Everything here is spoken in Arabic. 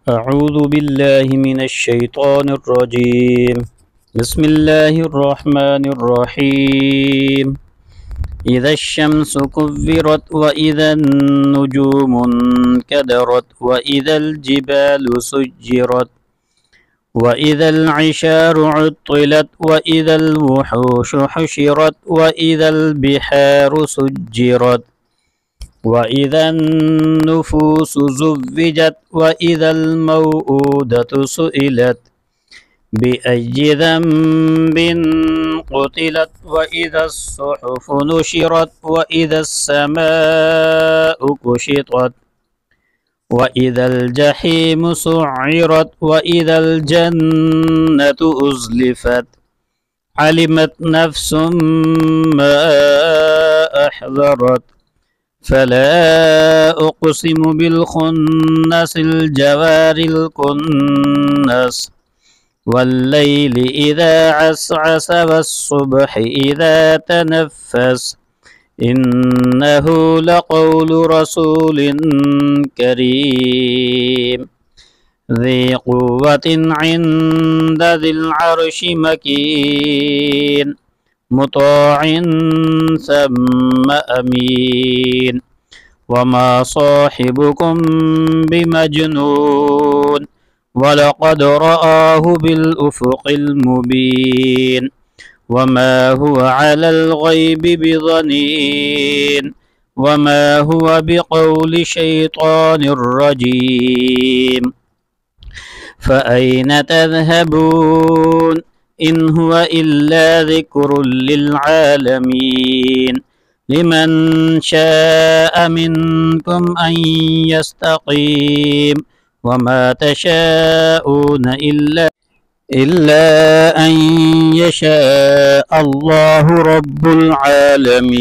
أعوذ بالله من الشيطان الرجيم. بسم الله الرحمن الرحيم. إذا الشمس كورت وإذا النجوم انكدرت وإذا الجبال سجرت وإذا العشار عطلت وإذا الوحوش حشرت وإذا البحار سجرت وإذا النفوس زوجت وإذا الموءودة سئلت بأي ذنب قتلت وإذا الصحف نشرت وإذا السماء كشطت وإذا الجحيم سعرت وإذا الجنة أزلفت علمت نفس ما أحضرت فلا أقسم بالخنس الجوار الكنس والليل إذا عسعس والصبح إذا تنفس إنه لقول رسول كريم ذي قوة عند ذي العرش مكين مطاع ثم أمين وما صاحبكم بمجنون ولقد رآه بالأفق المبين وما هو على الغيب بضنين وما هو بقول شيطان رجيم فأين تذهبون إن هو إلا ذكر للعالمين لمن شاء منكم أن يستقيم وما تشاءون إلا أن يشاء الله رب العالمين.